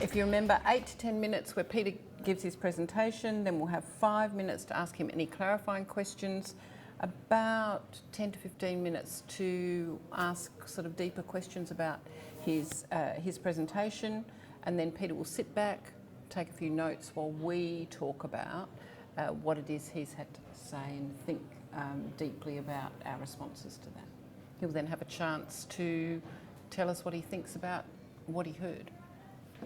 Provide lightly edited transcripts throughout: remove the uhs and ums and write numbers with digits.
If you remember, 8 to 10 minutes where Peter gives his presentation, then we'll have 5 minutes to ask him any clarifying questions, about 10 to 15 minutes to ask sort of deeper questions about his presentation, and then Peter will sit back, take a few notes while we talk about what it is he's had to say and think deeply about our responses to that. He'll then have a chance to tell us what he thinks about what he heard.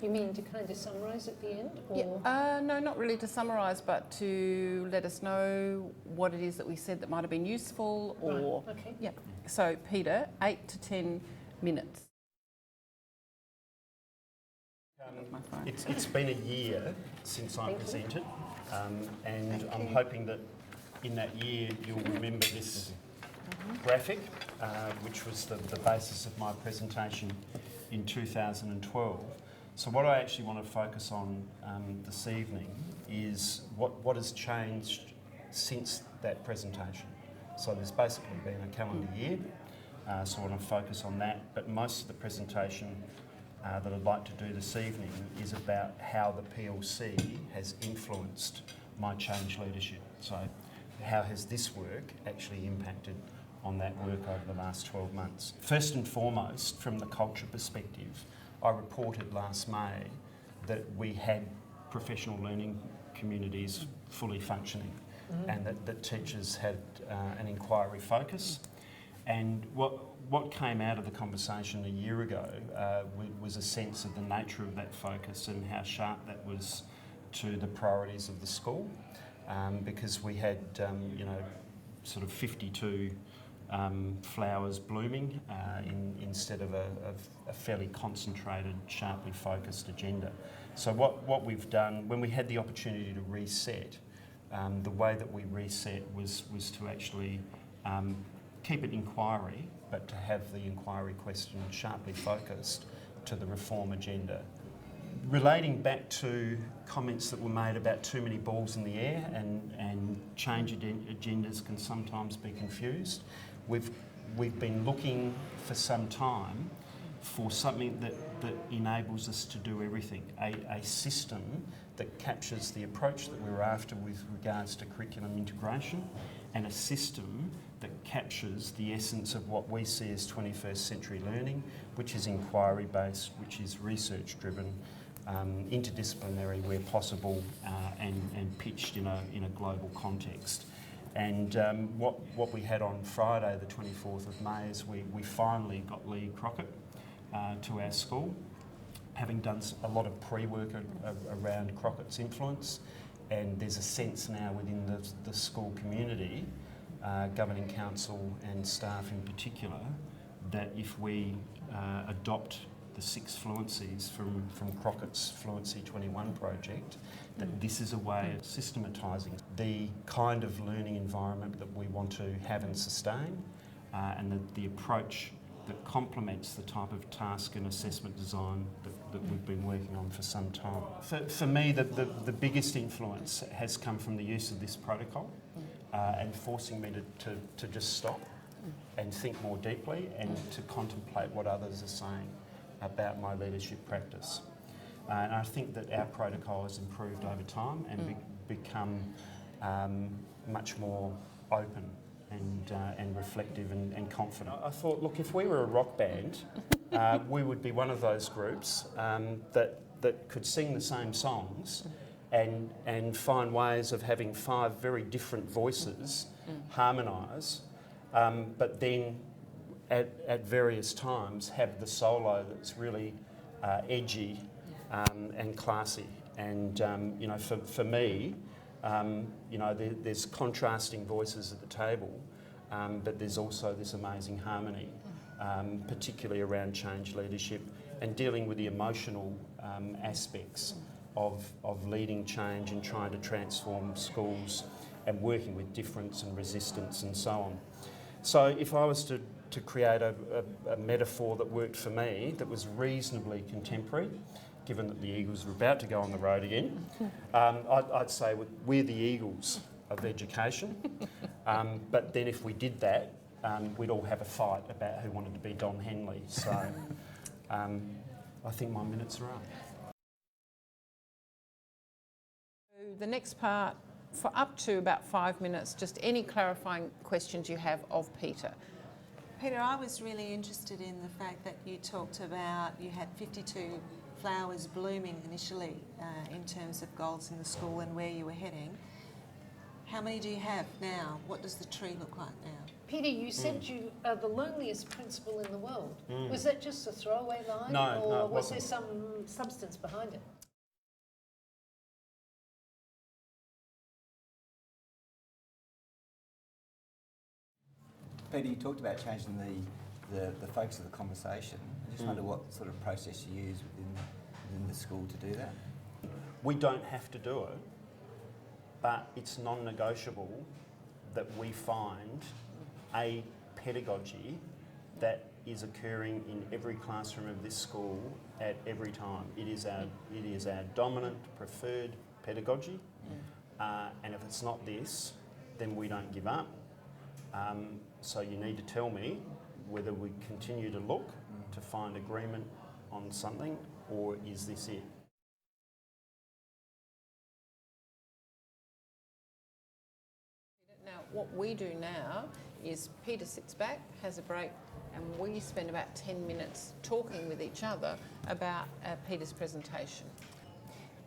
You mean to kind of summarise at the end? Or? Yeah, no, not really to summarise, but to let us know what it is that we said that might have been useful, or right. Okay. Yeah. So Peter, 8 to 10 minutes. It's been a year since I presented, and I'm hoping that in that year you'll remember this graphic, which was the basis of my presentation in 2012. So what I actually want to focus on this evening is what has changed since that presentation. So there's basically been a calendar year, so I want to focus on that, but most of the presentation that I'd like to do this evening is about how the PLC has influenced my change leadership. So how has this work actually impacted on that work over the last 12 months? First and foremost, from the culture perspective, I reported last May that we had professional learning communities fully functioning, and that teachers had an inquiry focus. And what came out of the conversation a year ago was a sense of the nature of that focus and how sharp that was to the priorities of the school, because we had sort of 52 flowers blooming instead of a fairly concentrated, sharply focused agenda. So what we've done, when we had the opportunity to reset, the way that we reset was to actually keep it inquiry, but to have the inquiry question sharply focused to the reform agenda. Relating back to comments that were made about too many balls in the air and change agendas can sometimes be confused, we've been looking for some time for something that enables us to do everything, a system that captures the approach that we're after with regards to curriculum integration, and a system that captures the essence of what we see as 21st century learning, which is inquiry-based, which is research-driven, interdisciplinary where possible, and pitched in a global context. And what we had on Friday, the 24th of May, is we finally got Lee Crockett to our school, having done a lot of pre-work around Crockett's influence, and there's a sense now within the school community, governing council and staff in particular, that if we adopt the 6 fluencies from Crockett's Fluency 21 project, that this is a way of systematising the kind of learning environment that we want to have and sustain, and the approach that complements the type of task and assessment design that we've been working on for some time. For me, the biggest influence has come from the use of this protocol, and forcing me to just stop and think more deeply and to contemplate what others are saying about my leadership practice. And I think that our protocol has improved over time and become much more open and reflective and confident. I thought, look, if we were a rock band, we would be one of those groups that could sing the same songs and find ways of having 5 very different voices harmonise, but then at various times have the solo that's really edgy and classy. And for me, there's contrasting voices at the table, but there's also this amazing harmony, particularly around change leadership and dealing with the emotional aspects of leading change and trying to transform schools and working with difference and resistance and so on. So if I was to create a metaphor that worked for me, that was reasonably contemporary, given that the Eagles were about to go on the road again, I'd say we're the Eagles of education. But then if we did that, we'd all have a fight about who wanted to be Don Henley. So I think my minutes are up. The next part, for up to about 5 minutes, just any clarifying questions you have of Peter. Peter, I was really interested in the fact that you talked about you had 52 flowers blooming initially in terms of goals in the school and where you were heading. How many do you have now? What does the tree look like now? Peter, you said you are the loneliest principal in the world. Was that just a throwaway line? No, or no, it was there wasn't. some substance behind it? Peter, you talked about changing the focus of the conversation. I just wonder what sort of process you use within the school to do that. We don't have to do it, but it's non-negotiable that we find a pedagogy that is occurring in every classroom of this school at every time. It is our dominant, preferred pedagogy, and if it's not this, then we don't give up. So you need to tell me whether we continue to look to find agreement on something, or is this it? Now, what we do now is Peter sits back, has a break, and we spend about 10 minutes talking with each other about Peter's presentation.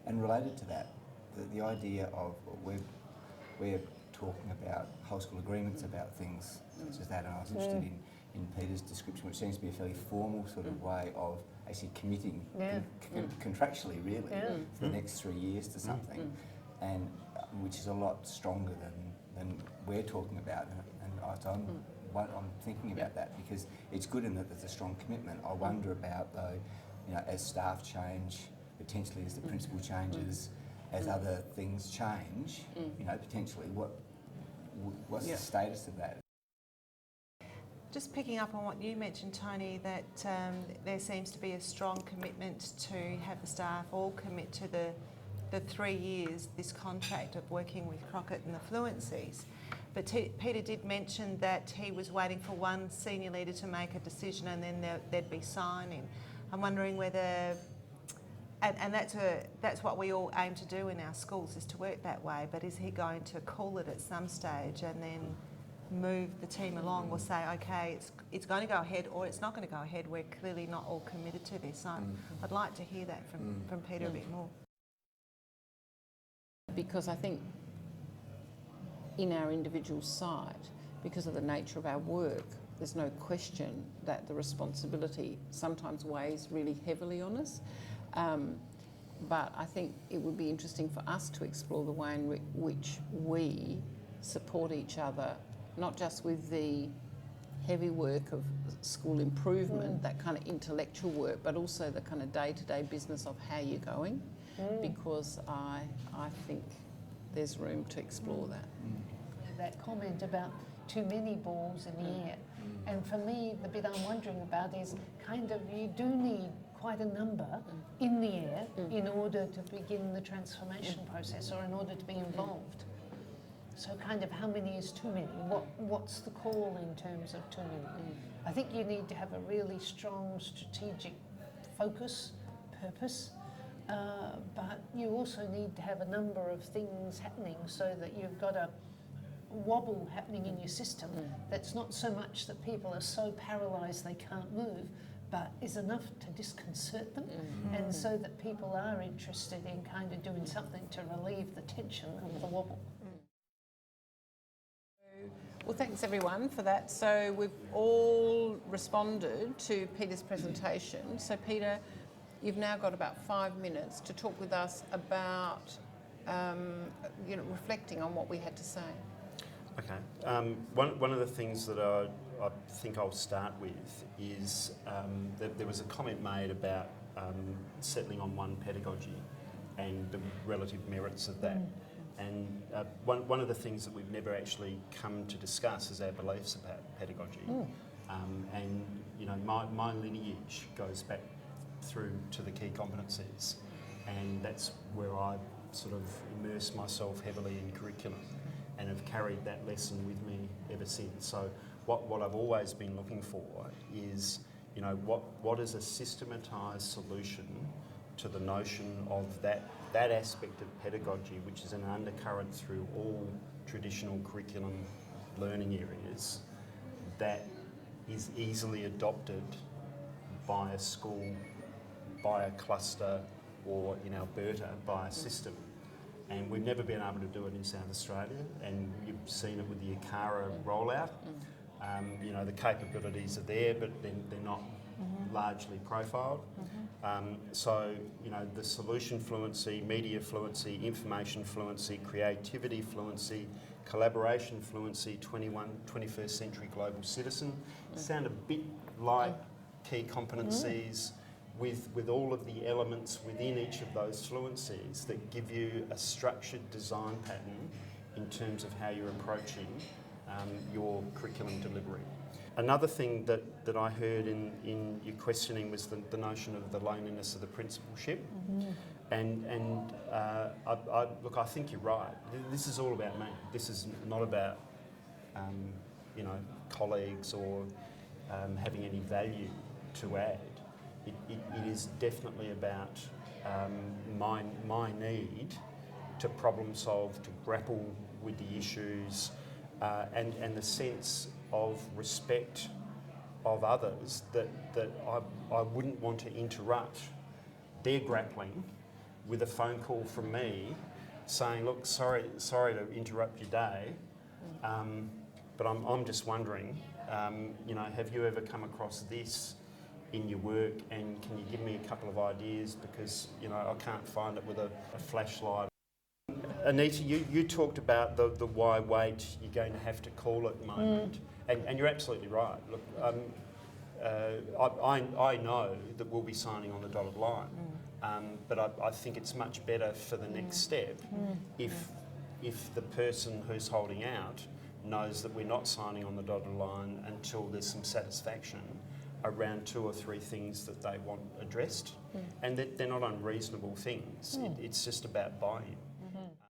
And related to that, the idea of we're talking about whole school agreements about things such as that, and I was interested in Peter's description, which seems to be a fairly formal sort of way of actually committing contractually, really, for the next 3 years to something, and which is a lot stronger than we're talking about. And so I'm thinking about that because it's good in that there's a strong commitment. I wonder about, though, as staff change, potentially as the principal changes, as other things change, potentially what's the status of that? Just picking up on what you mentioned, Tony, that there seems to be a strong commitment to have the staff all commit to the 3 years, this contract of working with Crockett and the Fluencies. But Peter did mention that he was waiting for one senior leader to make a decision and then there'd be signing. I'm wondering whether, and that's what we all aim to do in our schools, is to work that way, but is he going to call it at some stage and then move the team along, or say, okay, it's going to go ahead or it's not going to go ahead, we're clearly not all committed to this. I'd like to hear that from Peter a bit more. Because I think in our individual site, because of the nature of our work, there's no question that the responsibility sometimes weighs really heavily on us. But I think it would be interesting for us to explore the way in which we support each other, not just with the heavy work of school improvement, that kind of intellectual work, but also the kind of day-to-day business of how you're going, because I think there's room to explore that. That comment about too many balls in the air. And for me, the bit I'm wondering about is kind of you do need quite a number in the air in order to begin the transformation process or in order to be involved. So kind of how many is too many? What's the call in terms of too many? I think you need to have a really strong strategic focus, purpose, but you also need to have a number of things happening so that you've got a wobble happening in your system that's not so much that people are so paralysed they can't move, but is enough to disconcert them, and so that people are interested in kind of doing something to relieve the tension of the wobble. Well, thanks everyone for that. So we've all responded to Peter's presentation. So Peter, you've now got about 5 minutes to talk with us about, reflecting on what we had to say. Okay. One of the things that I think I'll start with is that there was a comment made about settling on one pedagogy and the relative merits of that. And one of the things that we've never actually come to discuss is our beliefs about pedagogy. And my lineage goes back through to the key competencies, and that's where I sort of immerse myself heavily in curriculum and have carried that lesson with me ever since. So what I've always been looking for is, what is a systematised solution to the notion of that aspect of pedagogy, which is an undercurrent through all traditional curriculum learning areas, that is easily adopted by a school, by a cluster, or in Alberta, by a system. And we've never been able to do it in South Australia, and you've seen it with the ACARA rollout. You know, the capabilities are there, but they're not largely profiled. So, you know, the solution fluency, media fluency, information fluency, creativity fluency, collaboration fluency, 21st century global citizen, sound a bit like key competencies with all of the elements within each of those fluencies that give you a structured design pattern in terms of how you're approaching your curriculum delivery. Another thing that I heard in your questioning was the notion of the loneliness of the principalship. And look, I think you're right. This is all about me. This is not about, you know, colleagues or having any value to add. It is definitely about my need to problem solve, to grapple with the issues, and the sense of respect of others that I wouldn't want to interrupt their grappling with a phone call from me saying, look, sorry to interrupt your day, but I'm just wondering, you know, have you ever come across this in your work, and can you give me a couple of ideas, because, you know, I can't find it with a flashlight. Anita, you talked about the why wait, you're going to have to call it moment, and you're absolutely right. Look, I know that we'll be signing on the dotted line, but I think it's much better for the next step if the person who's holding out knows that we're not signing on the dotted line until there's some satisfaction around 2 or 3 things that they want addressed, and that they're not unreasonable things. It's just about buy-in.